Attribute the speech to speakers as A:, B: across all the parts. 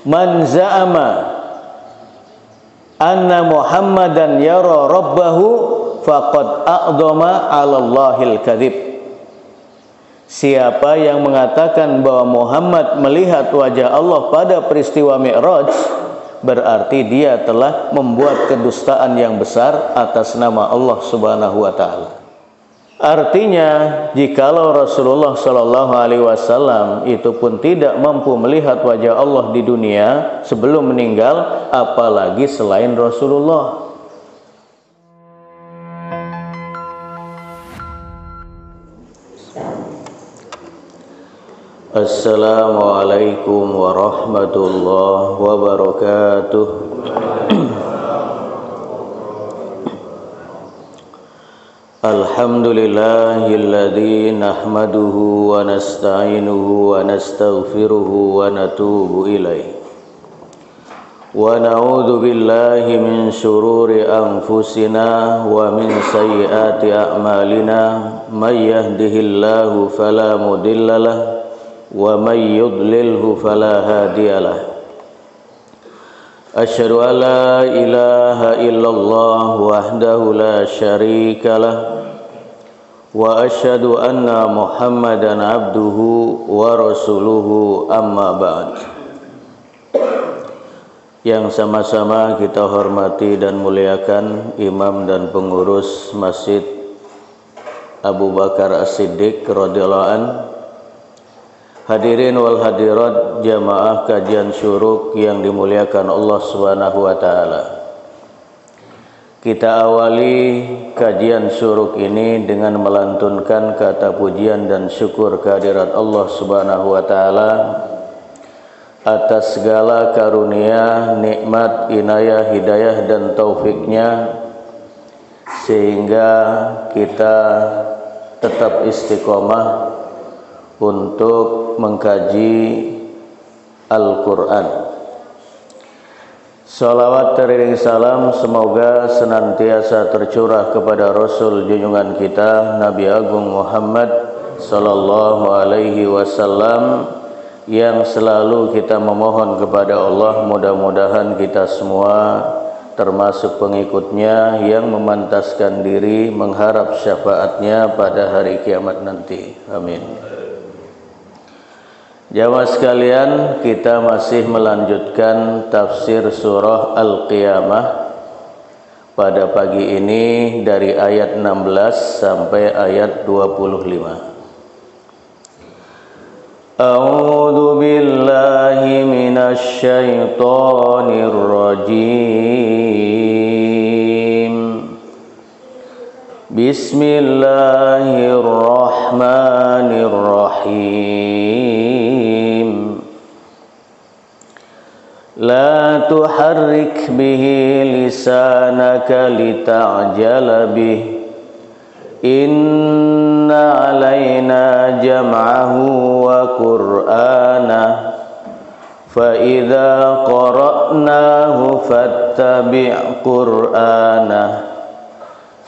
A: Man za'ama anna Muhammadan yara rabbahu faqad a'dhama 'ala Allahil kadzib. Siapa yang mengatakan bahwa Muhammad melihat wajah Allah pada peristiwa Mi'raj, berarti dia telah membuat kedustaan yang besar atas nama Allah Subhanahu wa taala. Artinya, jikalau Rasulullah Shallallahu alaihi wasallam itu pun tidak mampu melihat wajah Allah di dunia sebelum meninggal, apalagi selain Rasulullah. Assalamualaikum warahmatullahi wabarakatuh. Alhamdulillahilladzi nahmaduhu wa nasta'inuhu wa nastaghfiruhu wa natubu ilaih. Wa na'udzu billahi min syururi anfusina wa min sayyiati a'malina. May yahdihillahu fala mudhillalah wa may yudlilhu fala hadiyalah. Asyhadu an la ilaha illallah wahdahu la syarikalah wa asyhadu anna Muhammadan abduhu wa rasuluhu, amma ba'd. Yang sama-sama kita hormati dan muliakan imam dan pengurus Masjid Abu Bakar As-Siddiq radhiyallahu anhu, hadirin wal hadirat jamaah kajian syuruk yang dimuliakan Allah Subhanahu wa taala. Kita awali kajian syuruk ini dengan melantunkan kata pujian dan syukur kehadirat Allah Subhanahu wa taala atas segala karunia, nikmat, inayah, hidayah dan taufiknya, sehingga kita tetap istiqomah untuk mengkaji Al-Quran. Salawat teriring salam semoga senantiasa tercurah kepada Rasul junjungan kita Nabi Agung Muhammad sallallahu alaihi wasallam, yang selalu kita memohon kepada Allah mudah-mudahan kita semua termasuk pengikutnya yang memantaskan diri mengharap syafaatnya pada hari kiamat nanti. Amin. Jamaah sekalian, kita masih melanjutkan tafsir surah Al-Qiyamah pada pagi ini dari ayat 16 sampai ayat 25. A'udzu billahi minasy syaithanir rajim. Bismillahirrahmanirrahim. La tuharrik bihi lisanaka lita'jala bih. Inna alaina jam'ahu wa qur'anah. Fa idza qara'nahu fattabi' qur'anah.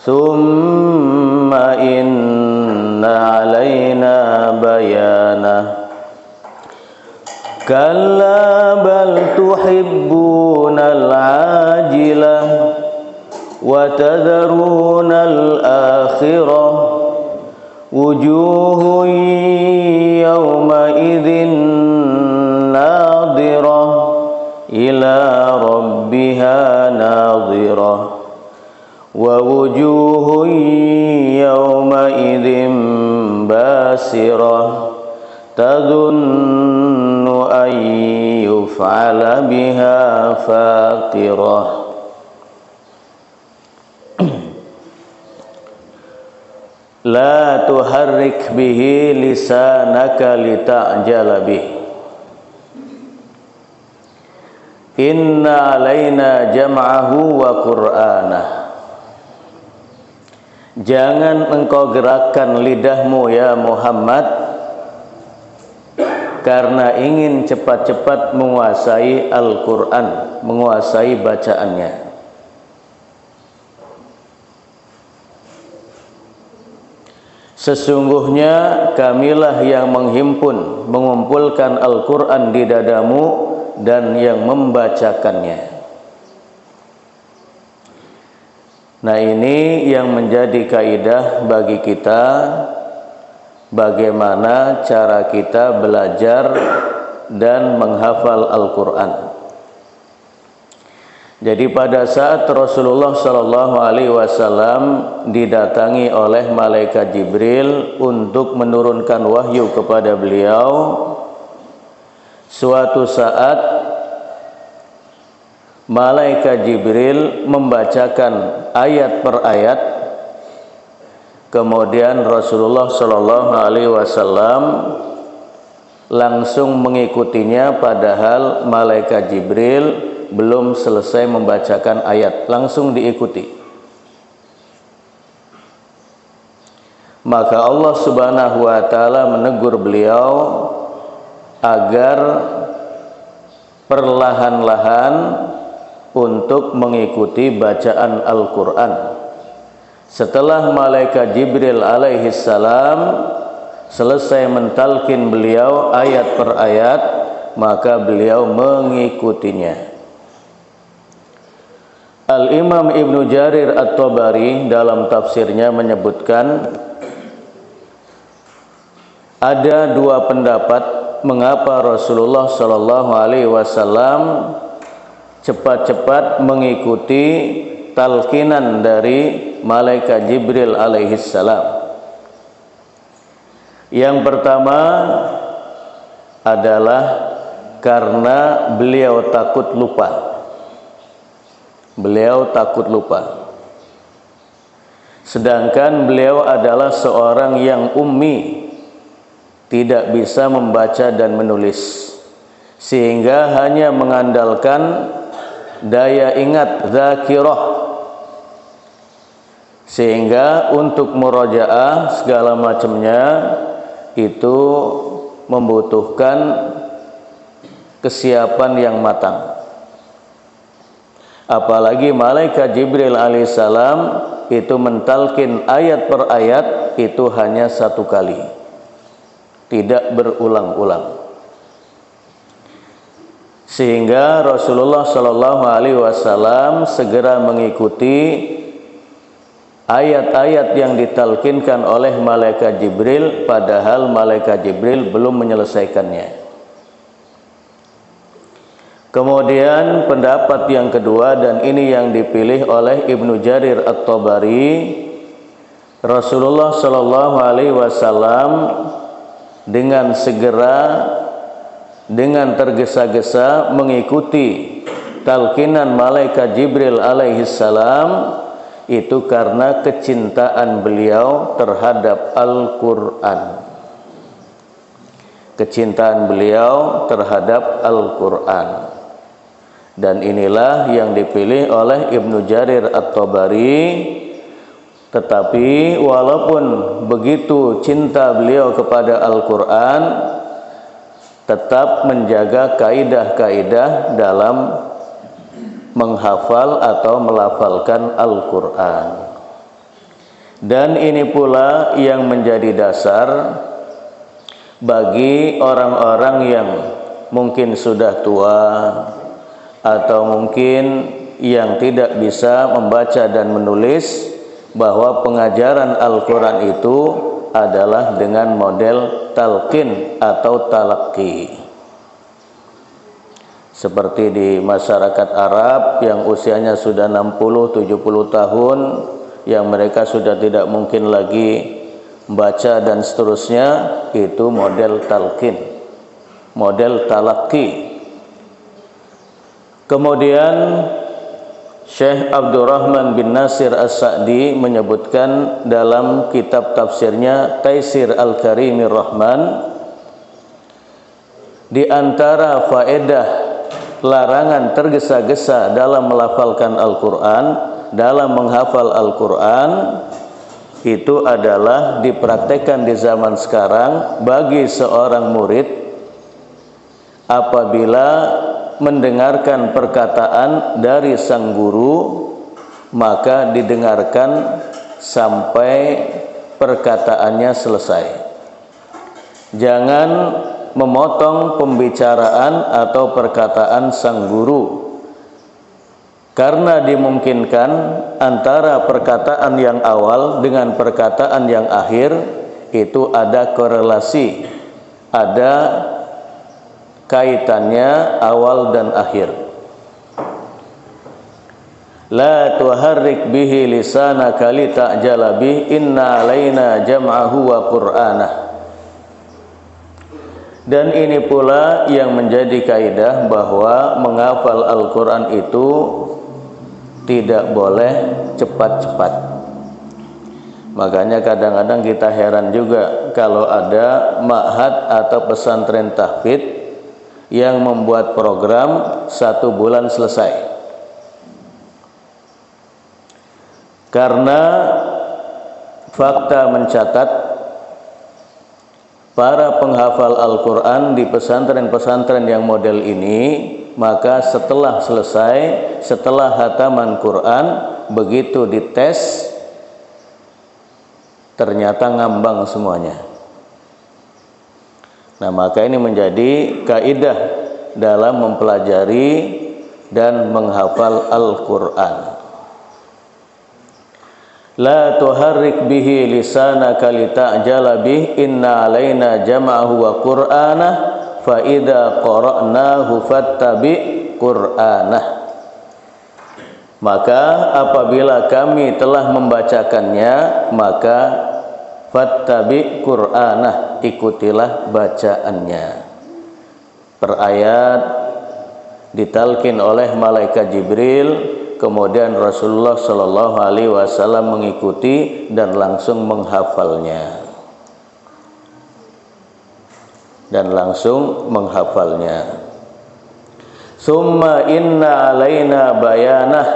A: Thumma inna alaina bayanah. Kalla bal tuhibbunal ajilah wa tadharunal akhirah. Wujuhun yawma idzin nadhirah ila rabbiha nadhirah. Wa wujuhun yawma idzin basirah tadhunnu an yuf'ala biha faqirah. La tuharrik bihi lisanaka lita'jala bih. Inna alaina jam'ahu wa qur'anah. Jangan engkau gerakkan lidahmu ya Muhammad karena ingin cepat-cepat menguasai Al-Quran, menguasai bacaannya. Sesungguhnya kamilah yang mengumpulkan Al-Quran di dadamu dan yang membacakannya. Nah, ini yang menjadi kaidah bagi kita, bagaimana cara kita belajar dan menghafal Al-Quran. Jadi pada saat Rasulullah Shallallahu Alaihi Wasallam didatangi oleh malaikat Jibril untuk menurunkan wahyu kepada beliau, suatu saat malaikat Jibril membacakan ayat per ayat, kemudian Rasulullah Shallallahu Alaihi Wasallam langsung mengikutinya, padahal malaikat Jibril belum selesai membacakan ayat, langsung diikuti. Maka Allah Subhanahu wa taala menegur beliau agar perlahan-lahan untuk mengikuti bacaan Al-Quran. Setelah malaikat Jibril alaihi salam selesai mentalkin beliau ayat per ayat, maka beliau mengikutinya. Al-Imam Ibnu Jarir At-Tabari dalam tafsirnya menyebutkan ada dua pendapat mengapa Rasulullah Shallallahu Alaihi Wasallam cepat-cepat mengikuti talkinan dari malaikat Jibril alaihi salam. Yang pertama adalah karena beliau takut lupa. Beliau takut lupa. Sedangkan beliau adalah seorang yang ummi, tidak bisa membaca dan menulis, sehingga hanya mengandalkan daya ingat dzakirah, sehingga untuk murojaah segala macamnya itu membutuhkan kesiapan yang matang. Apalagi malaikat Jibril alaihissalam itu mentalkin ayat per ayat itu hanya satu kali, tidak berulang-ulang. Sehingga Rasulullah Shallallahu Alaihi Wasallam segera mengikuti ayat-ayat yang ditalkinkan oleh malaikat Jibril, padahal malaikat Jibril belum menyelesaikannya. Kemudian pendapat yang kedua, dan ini yang dipilih oleh Ibnu Jarir At-Tabari, Rasulullah Shallallahu Alaihi Wasallam dengan segera, dengan tergesa-gesa mengikuti talkinan malaikat Jibril alaihi salam itu karena kecintaan beliau terhadap Al-Quran. Kecintaan beliau terhadap Al-Quran. Dan inilah yang dipilih oleh Ibnu Jarir At-Tabari. Tetapi walaupun begitu cinta beliau kepada Al-Quran, tetap menjaga kaidah-kaidah dalam menghafal atau melafalkan Al-Quran. Dan ini pula yang menjadi dasar bagi orang-orang yang mungkin sudah tua atau mungkin yang tidak bisa membaca dan menulis, bahwa pengajaran Al-Quran itu adalah dengan model talqin atau talaqi. Seperti di masyarakat Arab yang usianya sudah 60-70 tahun, yang mereka sudah tidak mungkin lagi membaca dan seterusnya, itu model talqin, model talaqi. Kemudian Syekh Abdurrahman bin Nasir As-Sa'di menyebutkan dalam kitab tafsirnya Taisir Al-Karimir Rahman, di antara faedah larangan tergesa-gesa dalam melafalkan Al-Quran, dalam menghafal Al-Quran, itu adalah dipraktekkan di zaman sekarang bagi seorang murid apabila mendengarkan perkataan dari sang guru, maka didengarkan sampai perkataannya selesai. Jangan memotong pembicaraan atau perkataan sang guru, karena dimungkinkan antara perkataan yang awal dengan perkataan yang akhir itu ada korelasi, ada kaitannya awal dan akhir. La tuharrik bihi lisanaka lita'jala bih inna alaina jam'ahu wa qur'anah. Dan ini pula yang menjadi kaidah bahwa menghafal Al-Quran itu tidak boleh cepat-cepat. Makanya kadang-kadang kita heran juga kalau ada ma'had atau pesantren tahfidz yang membuat program 1 bulan selesai. Karena fakta mencatat para penghafal Al-Quran di pesantren-pesantren yang model ini, maka setelah selesai, setelah hataman Quran, begitu dites, ternyata ngambang semuanya. Nah, maka ini menjadi kaidah dalam mempelajari dan menghafal Al-Quran. La tuharrik bihi lisanaka lita'jala bih inna alaina jam'ahu wa qur'anah fa idza qara'nahu fattabi qur'anah. Maka apabila kami telah membacakannya, maka fattabi qur'anah, ikutilah bacaannya. Per ayat ditalkin oleh malaikat Jibril. Kemudian Rasulullah Shallallahu Alaihi Wasallam mengikuti dan langsung menghafalnya. Summa inna alaina bayanah.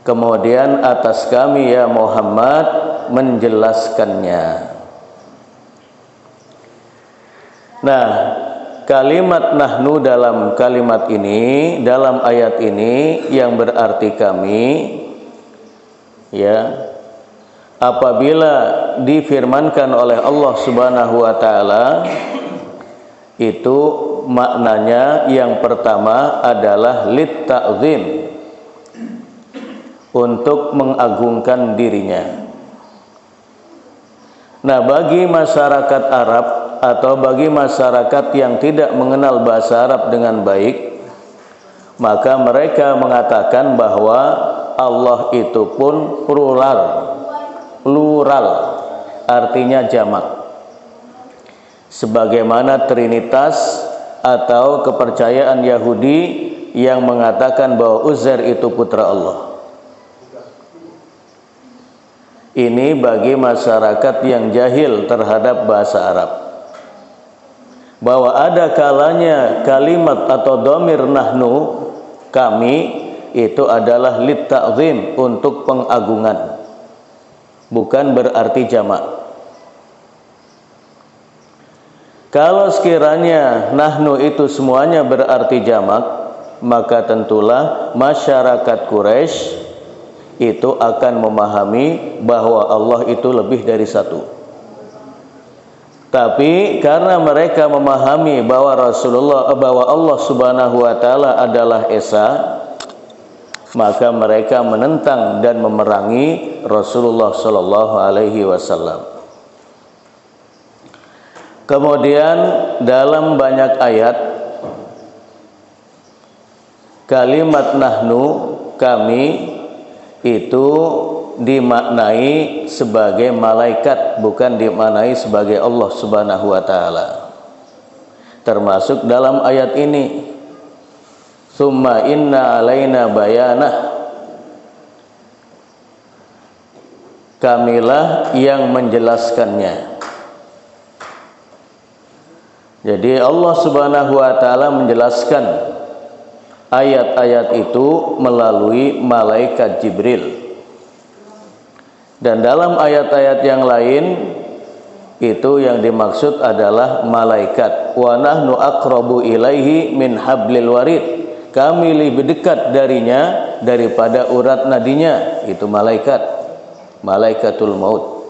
A: Kemudian atas kami ya Muhammad menjelaskannya. Nah, kalimat nahnu dalam kalimat ini, dalam ayat ini yang berarti kami, ya, apabila difirmankan oleh Allah Subhanahu wa taala, itu maknanya yang pertama adalah lit ta'zim, untuk mengagungkan dirinya. Nah, bagi masyarakat Arab atau bagi masyarakat yang tidak mengenal bahasa Arab dengan baik, maka mereka mengatakan bahwa Allah itu pun plural, artinya jamak. Sebagaimana Trinitas atau kepercayaan Yahudi yang mengatakan bahwa Uzair itu putra Allah. Ini bagi masyarakat yang jahil terhadap bahasa Arab, bahwa ada kalanya kalimat atau dhamir nahnu, kami, itu adalah lit ta'zim, untuk pengagungan, bukan berarti jamak. Kalau sekiranya nahnu itu semuanya berarti jamak, maka tentulah masyarakat Quraisy itu akan memahami bahwa Allah itu lebih dari satu. Tapi karena mereka memahami bahwa Allah Subhanahu wa taala adalah Esa, maka mereka menentang dan memerangi Rasulullah sallallahu alaihi wasallam. Kemudian dalam banyak ayat kalimat nahnu, kami, itu dimaknai sebagai malaikat, bukan dimaknai sebagai Allah Subhanahu wa taala. Termasuk dalam ayat ini, summa inna alaina bayanah, kamilah yang menjelaskannya. Jadi Allah Subhanahu wa taala menjelaskan ayat-ayat itu melalui malaikat Jibril. Dan dalam ayat-ayat yang lain itu yang dimaksud adalah malaikat. Wa nahnu aqrabu ilaihi min hablil warid. Kami lebih dekat darinya daripada urat nadinya, itu malaikat, malaikatul maut.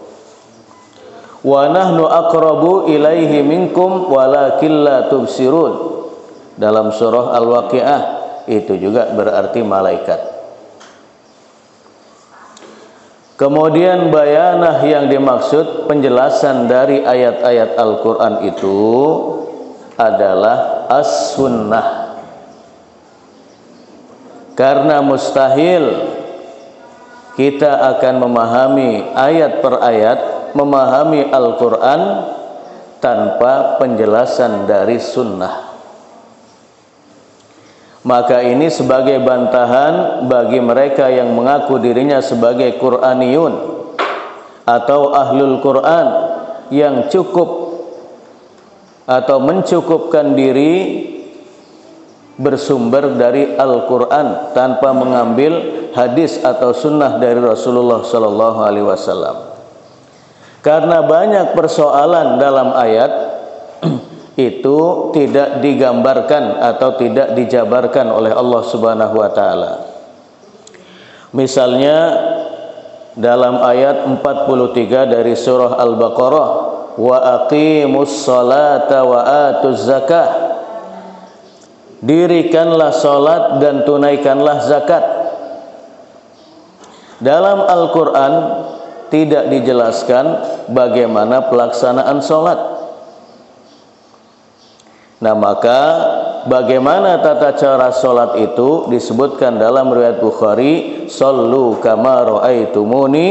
A: Wa nahnu aqrabu ilaihi minkum walakin la tubsirun. Dalam surah Al-Waqiah itu juga berarti malaikat. Kemudian bayanah yang dimaksud penjelasan dari ayat-ayat Al-Quran itu adalah as-sunnah. Karena mustahil kita akan memahami ayat per ayat, memahami Al-Quran tanpa penjelasan dari sunnah. Maka ini sebagai bantahan bagi mereka yang mengaku dirinya sebagai Qur'aniyun atau Ahlul Quran, yang cukup atau mencukupkan diri bersumber dari Al-Quran tanpa mengambil hadis atau sunnah dari Rasulullah SAW. Karena banyak persoalan dalam ayat itu tidak digambarkan atau tidak dijabarkan oleh Allah Subhanahu wa taala. Misalnya dalam ayat 43 dari surah Al-Baqarah, wa aqimus salata wa atuz zakah. Dirikanlah salat dan tunaikanlah zakat. Dalam Al-Qur'an tidak dijelaskan bagaimana pelaksanaan salat. Nah, maka bagaimana tata cara salat itu disebutkan dalam riwayat Bukhari, "Shallu kama ra'aitumuni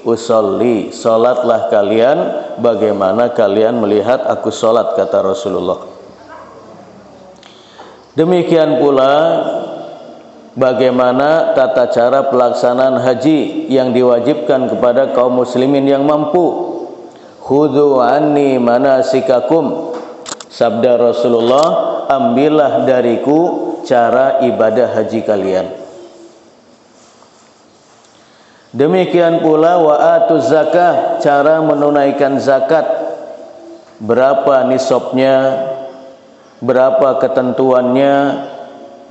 A: usolli." Salatlah kalian bagaimana kalian melihat aku salat, kata Rasulullah. Demikian pula bagaimana tata cara pelaksanaan haji yang diwajibkan kepada kaum muslimin yang mampu. "Khudhu anni manasikakum." Sabda Rasulullah, ambillah dariku cara ibadah haji kalian. Demikian pula wa atuz zakah, cara menunaikan zakat. Berapa nisabnya, berapa ketentuannya,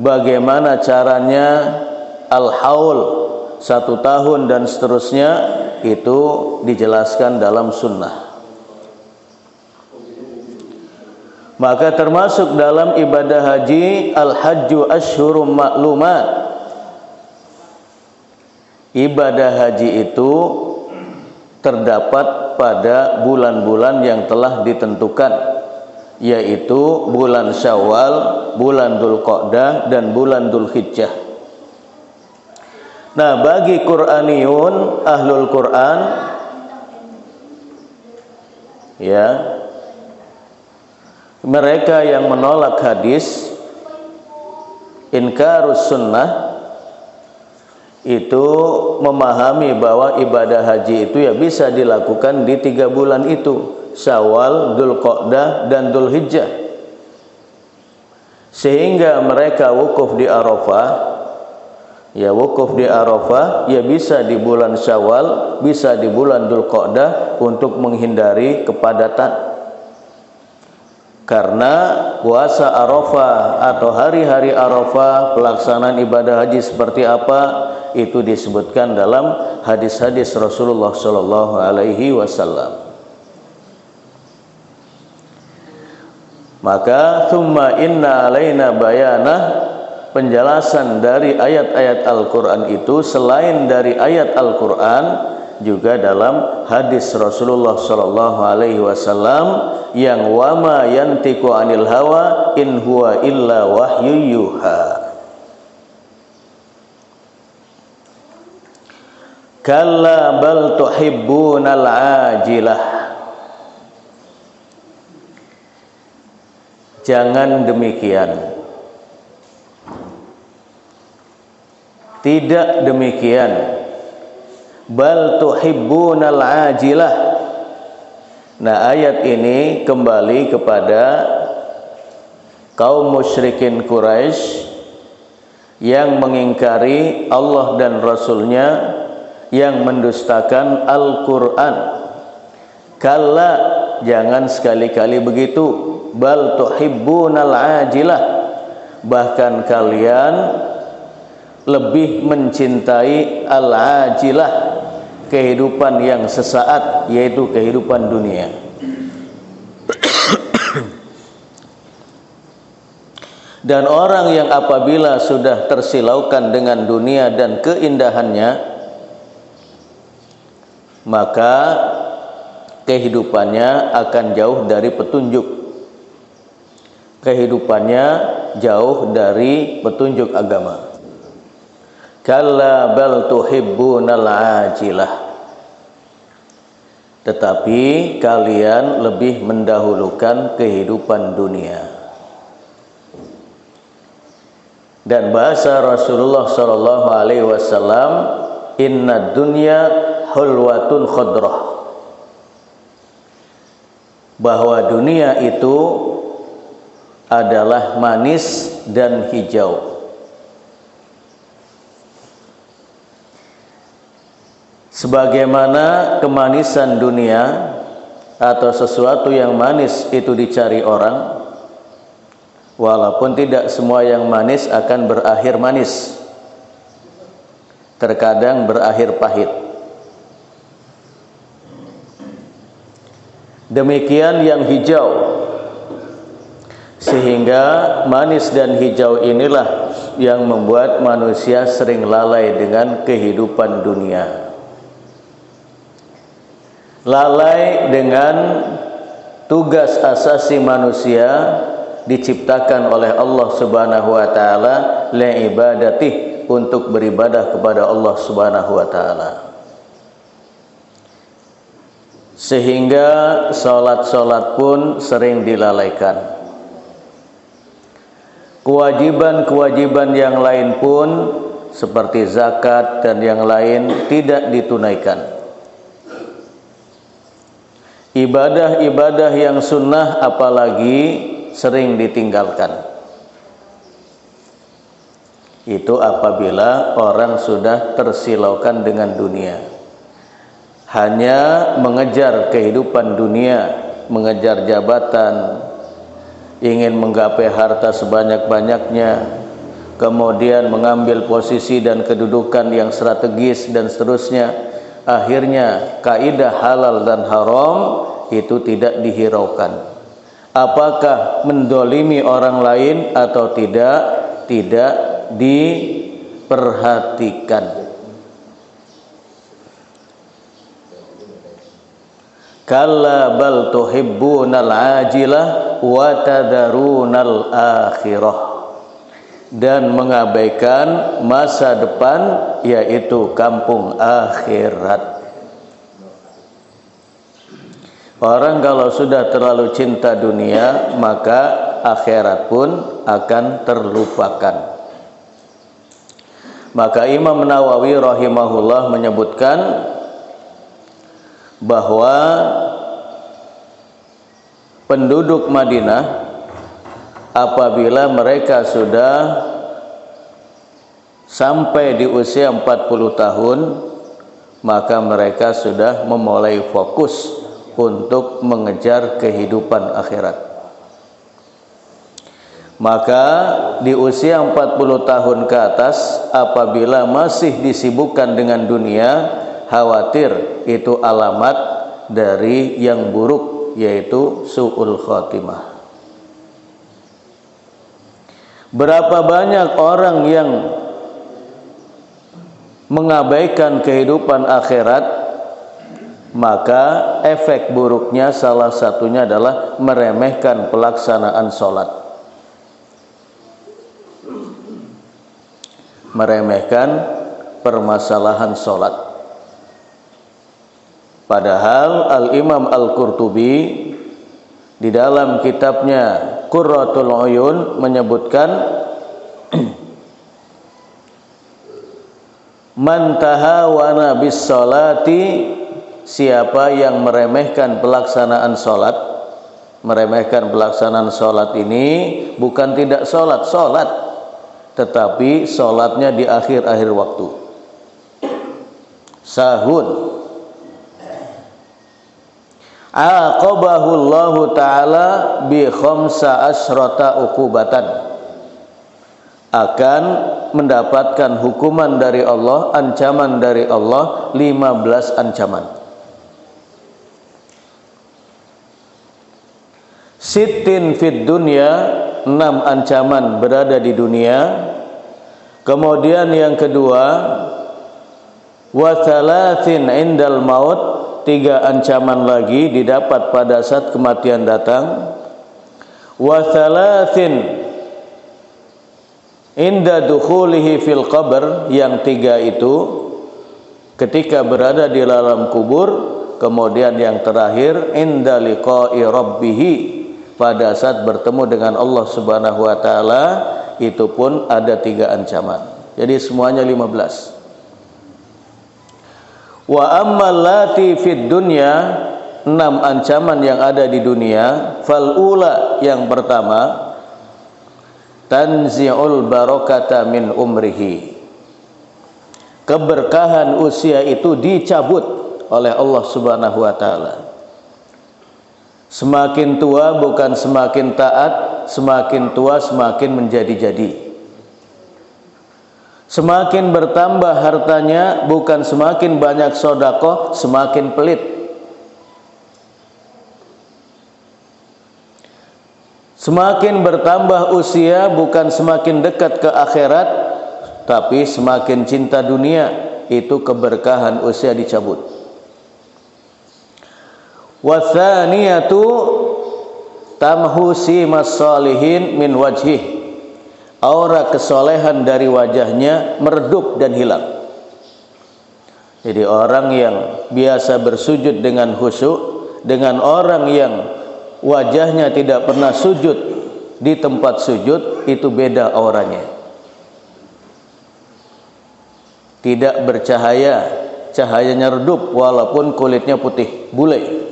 A: bagaimana caranya, al-haul 1 tahun dan seterusnya, itu dijelaskan dalam sunnah. Maka termasuk dalam ibadah haji, al-hajju asyhurum ma'lumat. Ibadah haji itu terdapat pada bulan-bulan yang telah ditentukan, yaitu bulan Syawal, bulan Dzulqa'dah, dan bulan Dzulhijjah. Nah, bagi Qur'aniyun, Ahlul Quran, ya, mereka yang menolak hadis, inkarus sunnah, itu memahami bahwa ibadah haji itu ya bisa dilakukan di 3 bulan itu, Syawal, Dzulqa'dah, dan Dzulhijjah. Sehingga mereka wukuf di Arafah, ya wukuf di Arafah ya bisa di bulan Syawal, bisa di bulan Dzulqa'dah untuk menghindari kepadatan. Karena puasa Arafah atau hari-hari Arafah, pelaksanaan ibadah haji seperti apa, itu disebutkan dalam hadis-hadis Rasulullah Shallallahu Alaihi Wasallam. Maka thumma inna alaina bayanah, penjelasan dari ayat-ayat Al-Quran itu selain dari ayat Al-Quran juga dalam hadis Rasulullah Sallallahu Alaihi Wasallam yang wama yantiqu anil hawa in huwa illa wahyu yuha. Kalla bal tuhibbunal ajilah. Jangan demikian. Tidak demikian. Bal tuhibbunal ajilah. Nah, ayat ini kembali kepada kaum musyrikin Quraisy yang mengingkari Allah dan Rasulnya, yang mendustakan Al-Quran. Kalla, jangan sekali-kali begitu. Bal tuhibbunal ajilah, bahkan kalian lebih mencintai al-ajilah, kehidupan yang sesaat, yaitu kehidupan dunia. Dan orang yang apabila sudah tersilaukan dengan dunia dan keindahannya, maka kehidupannya akan jauh dari petunjuk. Kehidupannya jauh dari petunjuk agama. Kalla bal tuhibbunal ajilah. Tetapi kalian lebih mendahulukan kehidupan dunia. Dan bahasa Rasulullah sallallahu alaihi wasallam, inna dunya hulwatun khadrah. Bahwa dunia itu adalah manis dan hijau. Sebagaimana kemanisan dunia atau sesuatu yang manis itu dicari orang, walaupun tidak semua yang manis akan berakhir manis, terkadang berakhir pahit. Demikian yang hijau, sehingga manis dan hijau inilah yang membuat manusia sering lalai dengan kehidupan dunia. Lalai dengan tugas asasi manusia diciptakan oleh Allah Subhanahu wa taala li ibadatih, untuk beribadah kepada Allah Subhanahu wa taala. Sehingga salat-salat pun sering dilalaikan. Kewajiban-kewajiban yang lain pun seperti zakat dan yang lain tidak ditunaikan. Ibadah-ibadah yang sunnah apalagi sering ditinggalkan. Itu apabila orang sudah tersilaukan dengan dunia, hanya mengejar kehidupan dunia, mengejar jabatan, ingin menggapai harta sebanyak-banyaknya, kemudian mengambil posisi dan kedudukan yang strategis dan seterusnya. Akhirnya kaidah halal dan haram itu tidak dihiraukan. Apakah mendolimi orang lain atau tidak diperhatikan. Kalla bal tuhibbunal ajilah wa tadarunal akhirah. Dan mengabaikan masa depan, yaitu kampung akhirat. Orang kalau sudah terlalu cinta dunia, maka akhirat pun akan terlupakan. Maka Imam Nawawi rahimahullah menyebutkan bahwa penduduk Madinah apabila mereka sudah sampai di usia 40 tahun, maka mereka sudah memulai fokus untuk mengejar kehidupan akhirat. Maka di usia 40 tahun ke atas, apabila masih disibukkan dengan dunia, khawatir itu alamat dari yang buruk, yaitu su'ul khatimah. Berapa banyak orang yang mengabaikan kehidupan akhirat, maka efek buruknya salah satunya adalah meremehkan pelaksanaan sholat. Meremehkan permasalahan sholat. Padahal Al-Imam Al-Qurtubi di dalam kitabnya Qurratul Uyun menyebutkan, man tahawana bis sholati, siapa yang meremehkan pelaksanaan sholat. Meremehkan pelaksanaan sholat ini bukan tidak sholat, tetapi sholatnya di akhir-akhir waktu, sahun. Aqabahullahu ta'ala bi khamsa asyrata uqubatan, akan mendapatkan hukuman dari Allah, ancaman dari Allah, 15 ancaman. Sittin fid dunya, 6 ancaman berada di dunia. Kemudian yang kedua, wa thalathin indal maut, 3 ancaman lagi didapat pada saat kematian datang. Wa thalathin inda dukhulihi fil qabr, yang 3 itu ketika berada di dalam kubur. Kemudian yang terakhir inda liqa'i rabbih, pada saat bertemu dengan Allah Subhanahu wa taala, itu pun ada 3 ancaman. Jadi semuanya 15. Wa ammal lati fid dunya, 6 ancaman yang ada di dunia. Fal ula, yang pertama, tanzi'ul barakata min umrihi, keberkahan usia itu dicabut oleh Allah Subhanahu wa taala. Semakin tua bukan semakin taat, semakin tua semakin menjadi-jadi. Semakin bertambah hartanya bukan semakin banyak sedekah, semakin pelit. Semakin bertambah usia bukan semakin dekat ke akhirat, tapi semakin cinta dunia. Itu keberkahan usia dicabut. Wa tsaniyatu tamhu simas sholihin min wajhih, aura kesolehan dari wajahnya meredup dan hilang. Jadi orang yang biasa bersujud dengan khusyuk dengan orang yang wajahnya tidak pernah sujud di tempat sujud, itu beda auranya. Tidak bercahaya, cahayanya redup walaupun kulitnya putih, bule.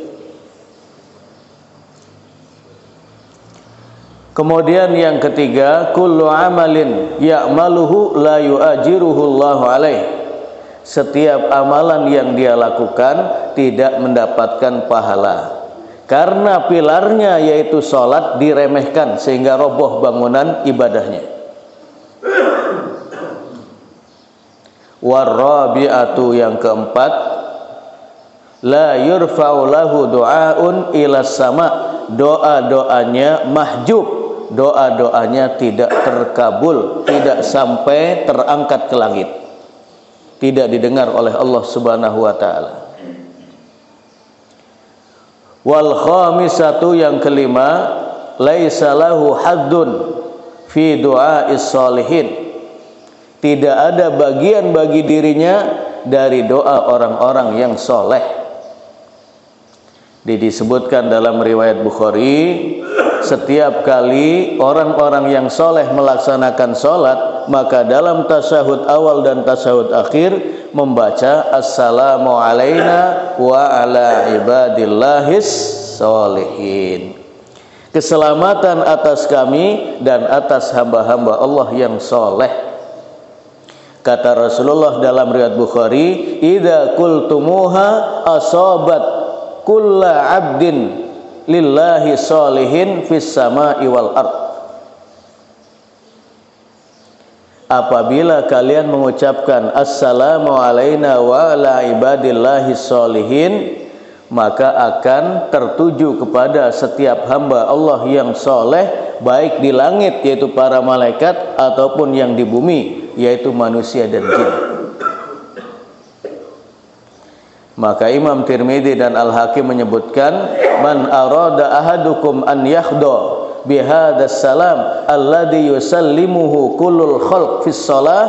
A: Kemudian yang ketiga, kullu amalin ya'maluhu la yu'ajiruhu Allahu alaih, setiap amalan yang dia lakukan tidak mendapatkan pahala karena pilarnya yaitu sholat diremehkan sehingga roboh bangunan ibadahnya. Warabi'atu, yang keempat, la yurfa'u lahu du'aun ila sama, doa-doanya mahjub, doa-doanya tidak terkabul, tidak sampai terangkat ke langit, tidak didengar oleh Allah Subhanahu wa taala. Wal khamisatu, yang kelima, laisa lahu haddun fi du'a'is sholihin, tidak ada bagian bagi dirinya dari doa orang-orang yang soleh. Disebutkan dalam riwayat Bukhari, setiap kali orang-orang yang soleh melaksanakan sholat, maka dalam tasyahud awal dan tasyahud akhir membaca assalamu alaina wa ala ibadillahis sholihin, keselamatan atas kami dan atas hamba-hamba Allah yang soleh. Kata Rasulullah dalam riwayat Bukhari, idza qultumuha asabat kulla abdin lillahi sholihin fis sama'i wal ard. Apabila kalian mengucapkan assalamu alaina wa ala ibadillahi sholihin, maka akan tertuju kepada setiap hamba Allah yang soleh, baik di langit yaitu para malaikat ataupun yang di bumi yaitu manusia dan jin. Maka Imam Tirmidzi dan Al-Hakim menyebutkan, man arada ahadukum an yakhdo bihadas salam alladhi yusallimuhu kullul khalq fis shalah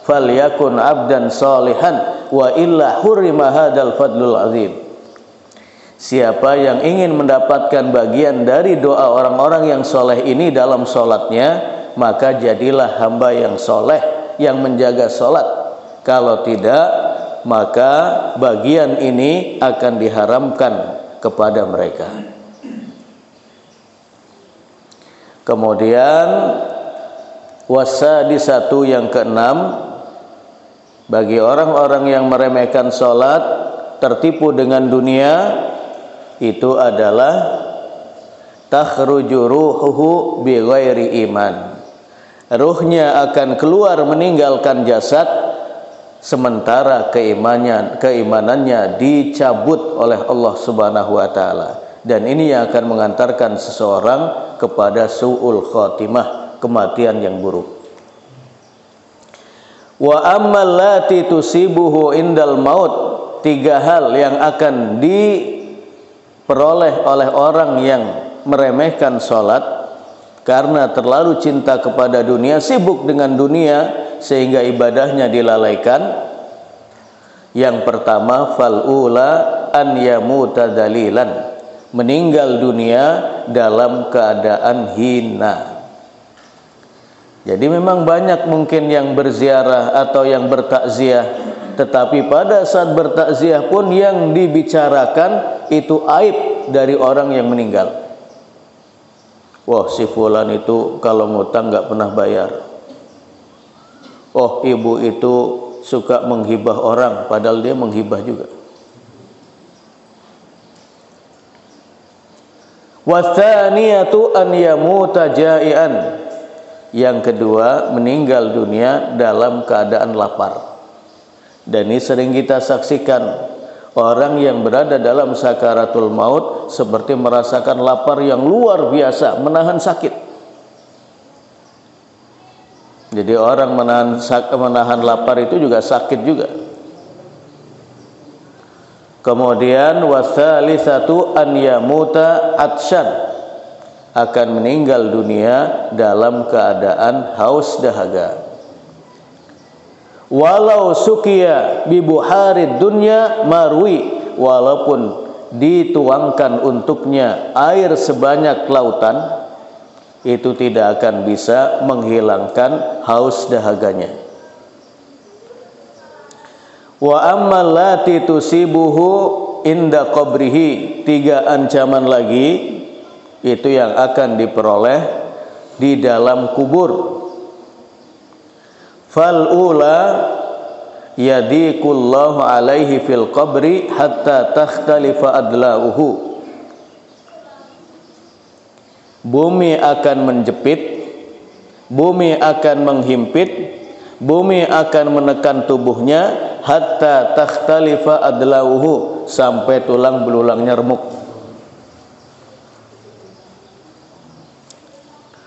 A: falyakun abdan salihan wa illa hurima hadal fadlul azim. Siapa yang ingin mendapatkan bagian dari doa orang-orang yang soleh ini dalam sholatnya, maka jadilah hamba yang soleh yang menjaga sholat. Kalau tidak, maka bagian ini akan diharamkan kepada mereka. Kemudian wasadisatu, yang keenam, bagi orang-orang yang meremehkan sholat, tertipu dengan dunia, itu adalah takhruju ruhuhu bi ghairi iman, ruhnya akan keluar meninggalkan jasad, sementara keimanannya dicabut oleh Allah Subhanahu wa taala. Dan ini yang akan mengantarkan seseorang kepada su'ul khatimah, kematian yang buruk. Wa ammal lati tusibuhu indal maut, 3 hal yang akan diperoleh oleh orang yang meremehkan sholat karena terlalu cinta kepada dunia, sibuk dengan dunia sehingga ibadahnya dilalaikan. Yang pertama, fal'ula an yamuta dalilan, meninggal dunia dalam keadaan hina. Jadi memang banyak mungkin yang berziarah atau yang bertakziah, tetapi pada saat bertakziah pun yang dibicarakan itu aib dari orang yang meninggal. Wah, si fulan itu kalau ngutang nggak pernah bayar. Oh, ibu itu suka menghibah orang, padahal dia menghibah juga. Watsaniyatu an yamuta ja'ian. Yang kedua, meninggal dunia dalam keadaan lapar. Dan ini sering kita saksikan, orang yang berada dalam sakaratul maut seperti merasakan lapar yang luar biasa, menahan sakit. Jadi orang menahan lapar itu juga sakit juga. Kemudian wasalisatu an yamuta atsyan, akan meninggal dunia dalam keadaan haus dahaga. Walau sukiya bi buharid dunya marwi, walaupun dituangkan untuknya air sebanyak lautan, itu tidak akan bisa menghilangkan haus dahaganya. Wa ammal lati tusibuhu inda qabrihi, 3 ancaman lagi itu yang akan diperoleh di dalam kubur. Fal'ula yadikullahu alaihi fil qabri hatta takhtalifa adla'uhu, bumi akan menjepit, bumi akan menghimpit, bumi akan menekan tubuhnya hatta takhtalifa adla'uhu, sampai tulang belulangnya remuk.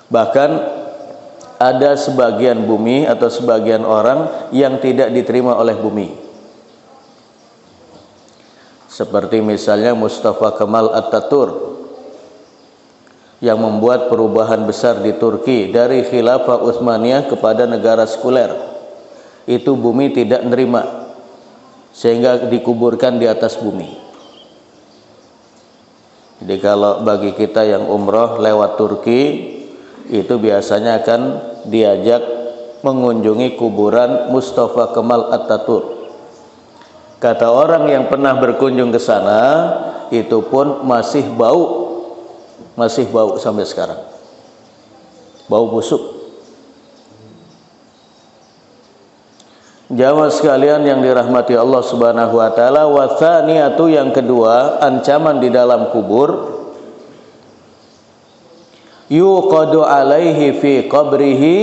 A: Bahkan ada sebagian bumi atau sebagian orang yang tidak diterima oleh bumi. Seperti misalnya Mustafa Kemal Atatürk yang membuat perubahan besar di Turki dari Khilafah Utsmaniyah kepada negara sekuler. Itu bumi tidak menerima, sehingga dikuburkan di atas bumi. Jadi kalau bagi kita yang umroh lewat Turki, itu biasanya akan diajak mengunjungi kuburan Mustafa Kemal Atatürk. Kata orang yang pernah berkunjung ke sana, itu pun masih bau sampai sekarang, bau busuk. Jamaah sekalian yang dirahmati Allah Subhanahu wa taala, wa tsaniyatu, yang kedua, ancaman di dalam kubur, yuqadu alaihi fi qabrihi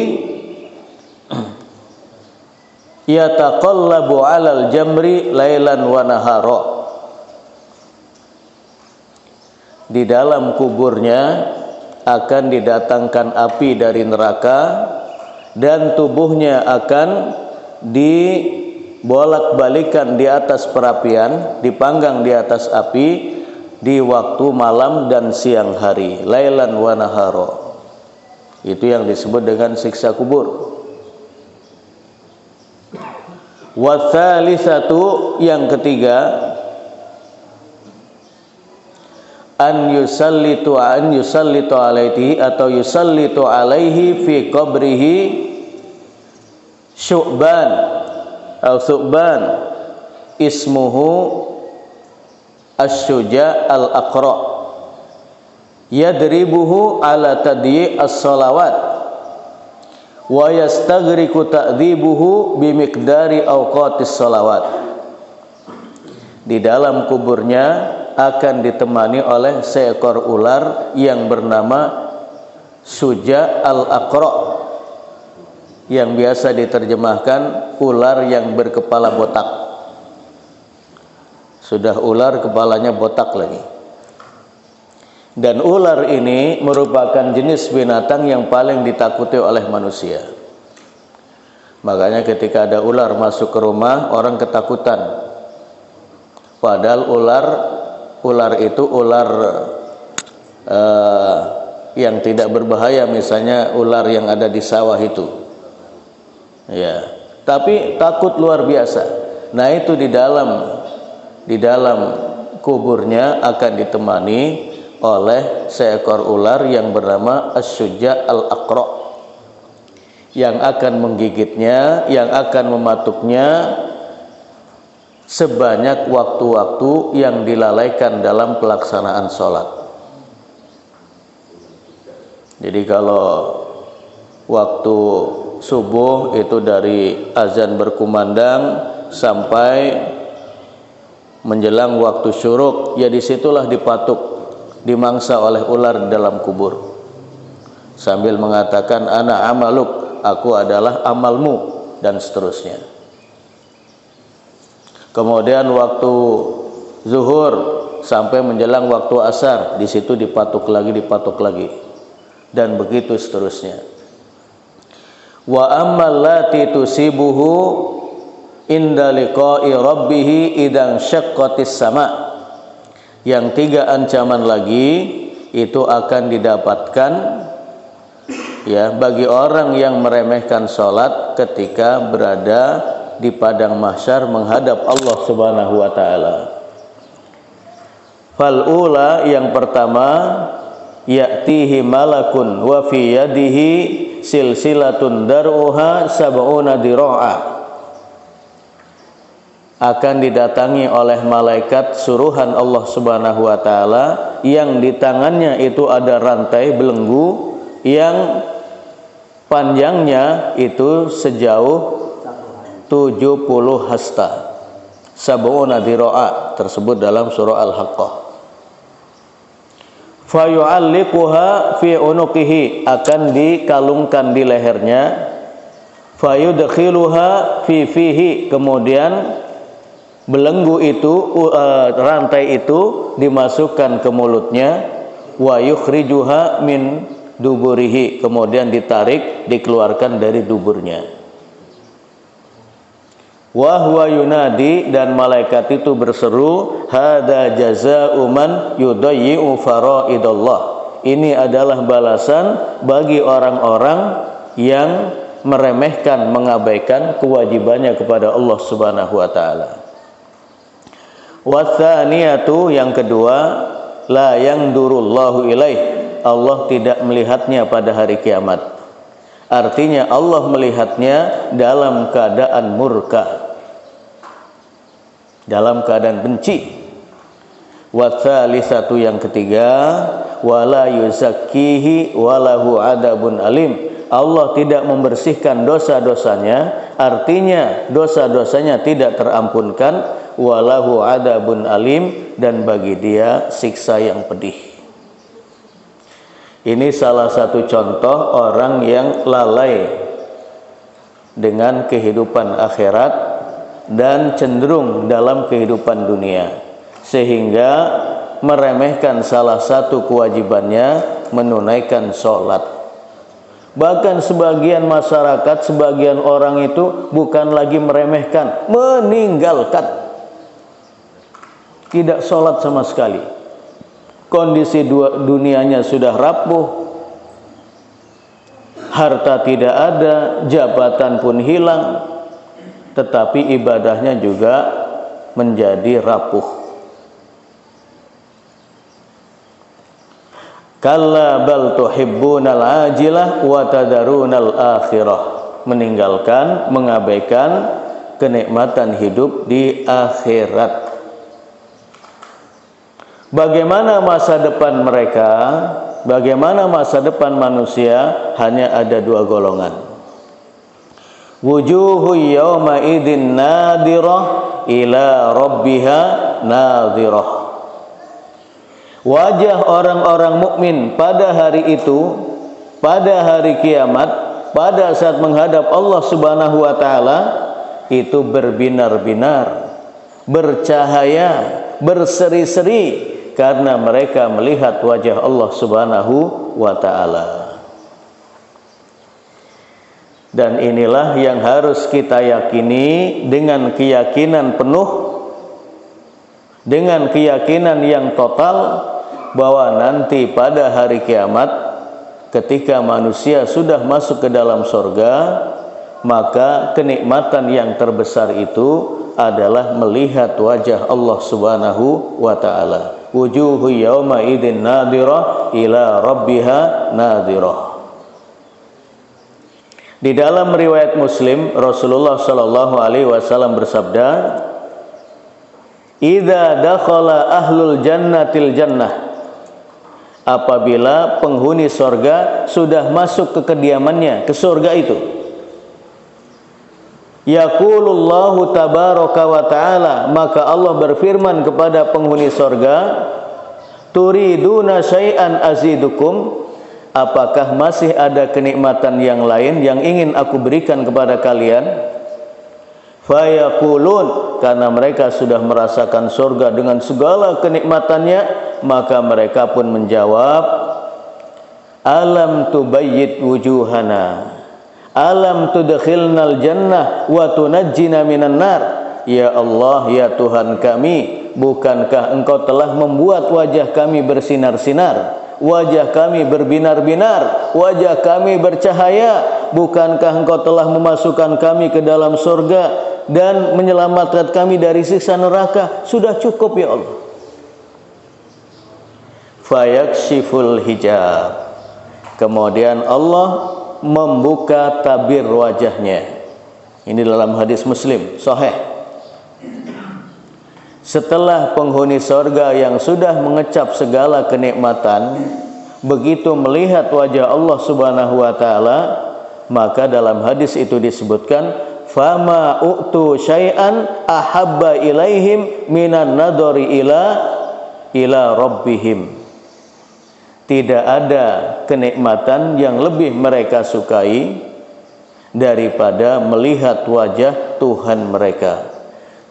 A: yataqallabu alal jamri lailan wa nahara. Di dalam kuburnya akan didatangkan api dari neraka dan tubuhnya akan dibolak-balikan di atas perapian, dipanggang di atas api di waktu malam dan siang hari, lailan wa nahara. Itu yang disebut dengan siksa kubur. Wa tsalitsatu, yang ketiga, an yusallitu alaihi atau yusallitu alaihi fi qabrihi syu'ban atau su'ban ismuhu asy-syuja' al-aqra, yadribuhu ala tadyi' as-salawat wa yastaghriqu ta'dzibuhu bimiqdari awqatis salawat. Di dalam kuburnya akan ditemani oleh seekor ular yang bernama Syuja' al-Aqra. yang biasa diterjemahkan ular yang berkepala botak. Sudah ular kepalanya botak lagi. Dan ular ini merupakan jenis binatang yang paling ditakuti oleh manusia. Makanya ketika ada ular masuk ke rumah, orang ketakutan. Padahal ular itu ular yang tidak berbahaya, misalnya ular yang ada di sawah itu. Ya, tapi takut luar biasa. Nah, itu di dalam kuburnya akan ditemani oleh seekor ular yang bernama As-Syuja' Al-Aqra, yang akan menggigitnya, yang akan mematuknya sebanyak waktu-waktu yang dilalaikan dalam pelaksanaan sholat. Jadi kalau waktu subuh itu dari azan berkumandang sampai menjelang waktu syuruk, ya disitulah dipatuk, dimangsa oleh ular di dalam kubur, sambil mengatakan ana amaluk, aku adalah amalmu, dan seterusnya. Kemudian waktu zuhur sampai menjelang waktu asar, di situ dipatuk lagi, dan begitu seterusnya. Wa ammal lati tusibuhu inda liqa'i rabbih idan syaqqatis sama. Yang 3 ancaman lagi itu akan didapatkan ya bagi orang yang meremehkan sholat ketika berada di padang mahsyar menghadap Allah Subhanahu wa taala. Fal ula, yang pertama, ya'tihi malakun wa fi yadihi silsilatun dar'uha sab'una dira'a. Akan didatangi oleh malaikat suruhan Allah Subhanahu wa taala yang di tangannya itu ada rantai belenggu yang panjangnya itu sejauh 70 hasta. Sab'una dira'a tersebut dalam surah Al-Haqqah. Fayu'alliquha fi unuqihi, akan dikalungkan di lehernya. Fayudkhiluha fi fihi, kemudian belenggu itu, rantai itu dimasukkan ke mulutnya. Wa yukhrijuha min duburihi, kemudian ditarik, dikeluarkan dari duburnya. Wa huwa yunadi, dan malaikat itu berseru, hada jazaa'u man yudayyi'u faraidallah. Ini adalah balasan bagi orang-orang yang meremehkan, mengabaikan kewajibannya kepada Allah Subhanahu wa taala. Wa tsaniyatu, yang kedua, la yangdurullahu ilaih, Allah tidak melihatnya pada hari kiamat. Artinya Allah melihatnya dalam keadaan murka, dalam keadaan benci. Wa tsalisatu, yang ketiga, wala yuzakkihi walahu adabun alim, Allah tidak membersihkan dosa-dosanya, artinya dosa-dosanya tidak terampunkan. Walahu adabun alim, dan bagi dia siksa yang pedih. Ini salah satu contoh orang yang lalai dengan kehidupan akhirat dan cenderung dalam kehidupan dunia, sehingga meremehkan salah satu kewajibannya, menunaikan sholat. Bahkan sebagian masyarakat, sebagian orang itu bukan lagi meremehkan, meninggalkan, tidak sholat sama sekali. Kondisi dunianya sudah rapuh, harta tidak ada, jabatan pun hilang, tetapi ibadahnya juga menjadi rapuh. Kalla bal tuhibbunal ajilah wa tadarunal akhirah, meninggalkan, mengabaikan kenikmatan hidup di akhirat. Bagaimana masa depan mereka? Bagaimana masa depan manusia? Hanya ada 2 golongan. Wujuhu yawma idin nadirah ila rabbiha nadirah. Wajah orang-orang mukmin pada hari itu, pada hari kiamat, pada saat menghadap Allah Subhanahu wa taala itu berbinar-binar, bercahaya, berseri-seri karena mereka melihat wajah Allah Subhanahu wa taala. Dan inilah yang harus kita yakini dengan keyakinan penuh, dengan keyakinan yang total, bahwa nanti pada hari kiamat ketika manusia sudah masuk ke dalam surga, maka kenikmatan yang terbesar itu adalah melihat wajah Allah Subhanahu wa taala. Wujuhu yauma idzin nadhirah ila rabbiha nadhirah. Di dalam riwayat Muslim, Rasulullah sallallahu alaihi wasallam bersabda, "Idza dakhala ahlul jannatil jannah." Apabila penghuni surga sudah masuk ke kediamannya, ke surga itu, yaqulullahu tabaraka wa ta'ala, maka Allah berfirman kepada penghuni surga, turiduna syai'an azidukum, apakah masih ada kenikmatan yang lain yang ingin aku berikan kepada kalian? Fayaqulun, karena mereka sudah merasakan surga dengan segala kenikmatannya, maka mereka pun menjawab, alam tubayyit wujuhana, alam tudkhilnal jannah wa tunajjina minan nar. Ya Allah, ya Tuhan kami, bukankah Engkau telah membuat wajah kami bersinar-sinar, wajah kami berbinar-binar, wajah kami bercahaya? Bukankah Engkau telah memasukkan kami ke dalam surga dan menyelamatkan kami dari siksa neraka? Sudah cukup ya Allah. Fayakshiful hijab, kemudian Allah membuka tabir wajahnya. Ini dalam hadis Muslim sahih. Setelah penghuni surga yang sudah mengecap segala kenikmatan begitu melihat wajah Allah Subhanahu wa taala, maka dalam hadis itu disebutkan, fama u'tu syai'an ahabba ilaihim minan nadhari ila rabbihim. Tidak ada kenikmatan yang lebih mereka sukai daripada melihat wajah Tuhan mereka.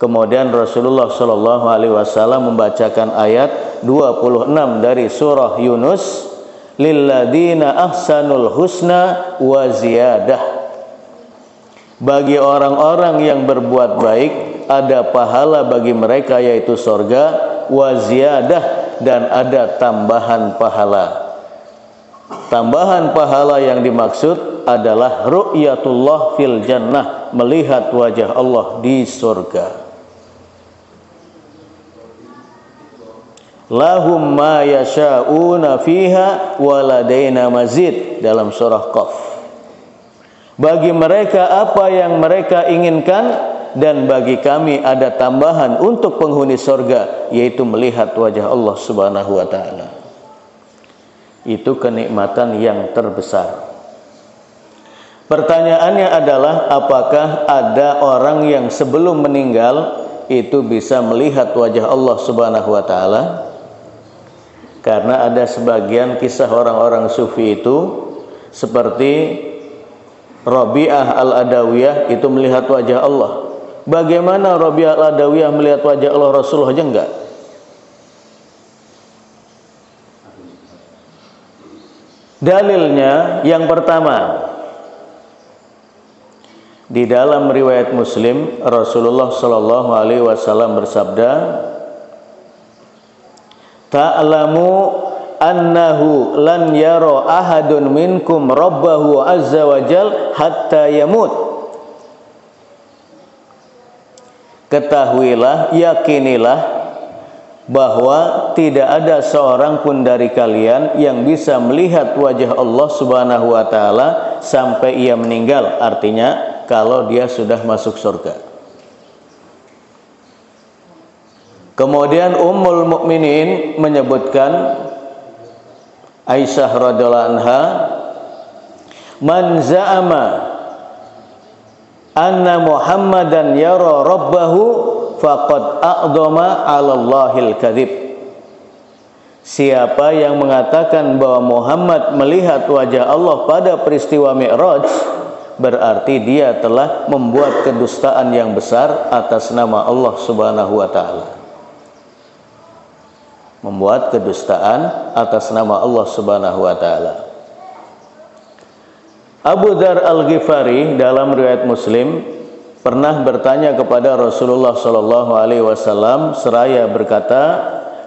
A: Kemudian Rasulullah Shallallahu Alaihi Wasallam membacakan ayat 26 dari surah Yunus, lilladzina ahsanul husna wa ziyadah. Bagi orang-orang yang berbuat baik ada pahala bagi mereka, yaitu surga, wa ziyadah, dan ada tambahan pahala. Tambahan pahala yang dimaksud adalah ru'yatullah fil jannah, melihat wajah Allah di surga. Lahum ma yasha'una fiha waladaina mazid, dalam surah Qaf. Bagi mereka apa yang mereka inginkan, dan bagi kami ada tambahan untuk penghuni surga, yaitu melihat wajah Allah Subhanahu wa taala. Itu kenikmatan yang terbesar. Pertanyaannya adalah, apakah ada orang yang sebelum meninggal itu bisa melihat wajah Allah Subhanahu wa taala? Karena ada sebagian kisah orang-orang sufi itu, seperti Rabi'ah al-Adawiyah itu melihat wajah Allah. Bagaimana Rabi'ah al-Adawiyah melihat wajah Allah, Rasulullah aja enggak? Dalilnya yang pertama, di dalam riwayat Muslim, Rasulullah Shallallahu Alaihi Wasallam bersabda, ta'lamu annahu lan yara ahadun minkum rabbahu azza wa jal hatta yamut. Ketahuilah, yakinilah bahwa tidak ada seorang pun dari kalian yang bisa melihat wajah Allah Subhanahu wa taala sampai ia meninggal, artinya kalau dia sudah masuk surga. Kemudian Ummul Mukminin menyebutkan, Aisyah radhiyallahu anha, man za'ama anna Muhammadan yara rabbahu faqad aqdama 'ala Allahil kadzib. Siapa yang mengatakan bahwa Muhammad melihat wajah Allah pada peristiwa Mi'raj, berarti dia telah membuat kedustaan yang besar atas nama Allah Subhanahu wa taala. Membuat kedustaan atas nama Allah Subhanahu wa taala. Abu Dzar Al-Ghifari dalam riwayat Muslim pernah bertanya kepada Rasulullah sallallahu alaihi wasallam seraya berkata,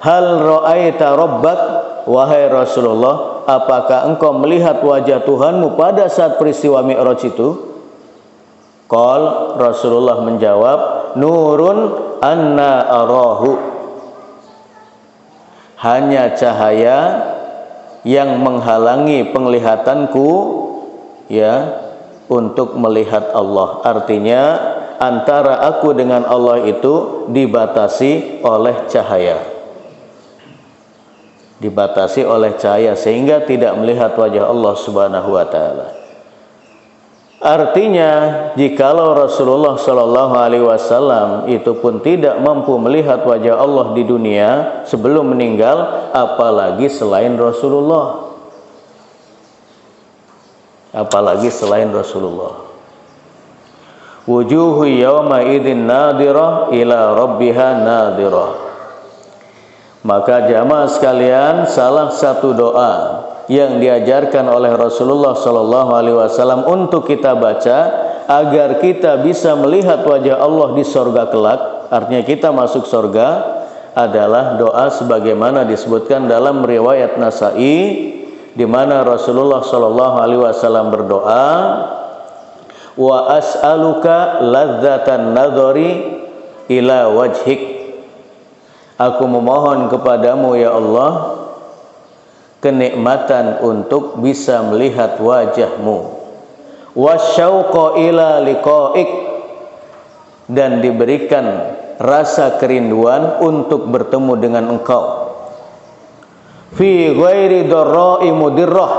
A: "Hal ra'aita rabbak?" Wahai Rasulullah, apakah engkau melihat wajah Tuhanmu pada saat peristiwa Mi'raj itu? Qal, Rasulullah menjawab, "Nurun anna arahu." Hanya cahaya yang menghalangi penglihatanku ya untuk melihat Allah. Artinya antara aku dengan Allah itu dibatasi oleh cahaya. Dibatasi oleh cahaya sehingga tidak melihat wajah Allah Subhanahu wa taala. Artinya jikalau Rasulullah sallallahu alaihi wasallam itu pun tidak mampu melihat wajah Allah di dunia sebelum meninggal, apalagi selain Rasulullah. Apalagi selain Rasulullah. Wujuhu yawma idzin nadirah ila rabbiha nadirah. Maka jamaah sekalian, salah satu doa yang diajarkan oleh Rasulullah sallallahu alaihi wasallam untuk kita baca agar kita bisa melihat wajah Allah di sorga kelak, artinya kita masuk sorga, adalah doa sebagaimana disebutkan dalam riwayat Nasa'i, di mana Rasulullah sallallahu alaihi wasallam berdoa, wa as'aluka ladzatan nadhari ila wajhik. Aku memohon kepadamu ya Allah kenikmatan untuk bisa melihat wajahmu, wasyauqa ila liqa'ik, dan diberikan rasa kerinduan untuk bertemu dengan engkau, fi ghairi dharra'i mudirrah,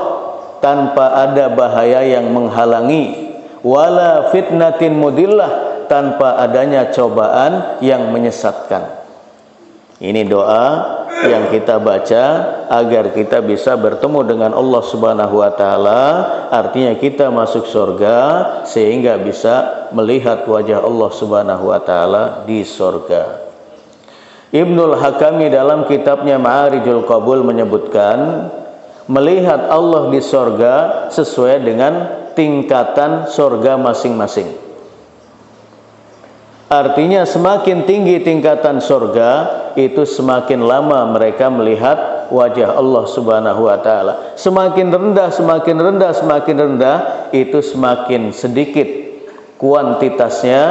A: tanpa ada bahaya yang menghalangi, wala fitnatin mudillah, tanpa adanya cobaan yang menyesatkan. Ini doa yang kita baca agar kita bisa bertemu dengan Allah Subhanahu wa taala, artinya kita masuk surga sehingga bisa melihat wajah Allah Subhanahu wa taala di surga. Ibnul Hakami dalam kitabnya Ma'arijul Qabul menyebutkan, melihat Allah di surga sesuai dengan tingkatan surga masing-masing. Artinya semakin tinggi tingkatan surga, itu semakin lama mereka melihat wajah Allah Subhanahu wa taala. Semakin rendah, semakin rendah, semakin rendah, itu semakin sedikit kuantitasnya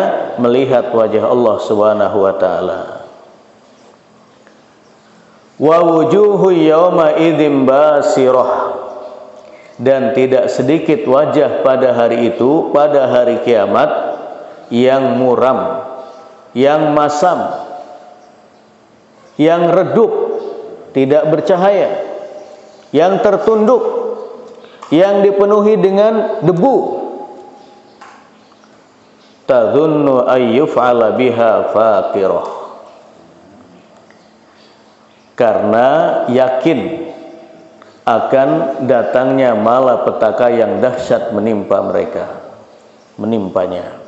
A: melihat wajah Allah Subhanahu wa taala. Wa wujuhu yawma idzin basirah, dan tidak sedikit wajah pada hari itu, pada hari kiamat, yang muram, yang masam, yang redup, tidak bercahaya, yang tertunduk, yang dipenuhi dengan debu. Tadhunnu ayyuf'ala biha faqirah, karena yakin akan datangnya malapetaka yang dahsyat menimpanya,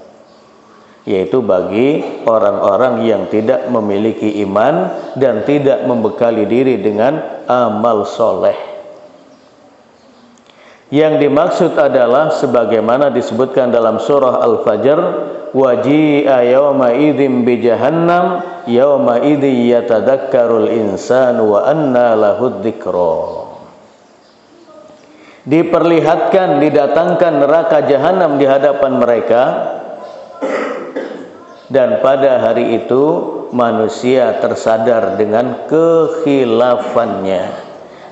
A: yaitu bagi orang-orang yang tidak memiliki iman dan tidak membekali diri dengan amal soleh. Yang dimaksud adalah sebagaimana disebutkan dalam surah Al-Fajr, waji'a yawma idzin bi jahannam yawma idzi yatadakkarul insanu wa anna lahud dzikra. Diperlihatkan, didatangkan neraka jahanam di hadapan mereka, dan pada hari itu manusia tersadar dengan kekhilafannya,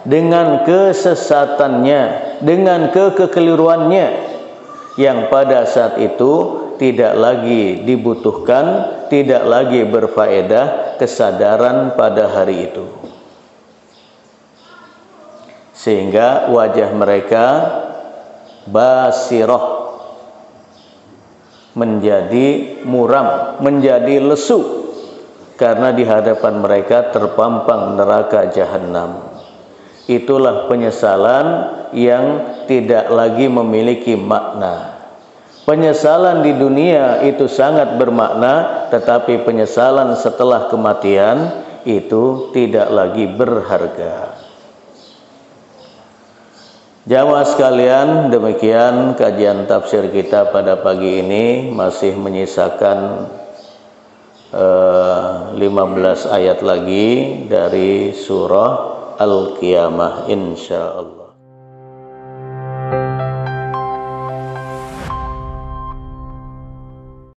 A: dengan kesesatannya, dengan kekeliruannya, yang pada saat itu tidak lagi dibutuhkan, tidak lagi berfaedah kesadaran pada hari itu. Sehingga wajah mereka basirah, menjadi muram, menjadi lesu, karena di hadapan mereka terpampang neraka jahanam. itulah penyesalan yang tidak lagi memiliki makna. Penyesalan di dunia itu sangat bermakna, tetapi penyesalan setelah kematian itu tidak lagi berharga. Jamaah sekalian, demikian kajian tafsir kita pada pagi ini, masih menyisakan 15 ayat lagi dari surah Al-Qiyamah insyaallah.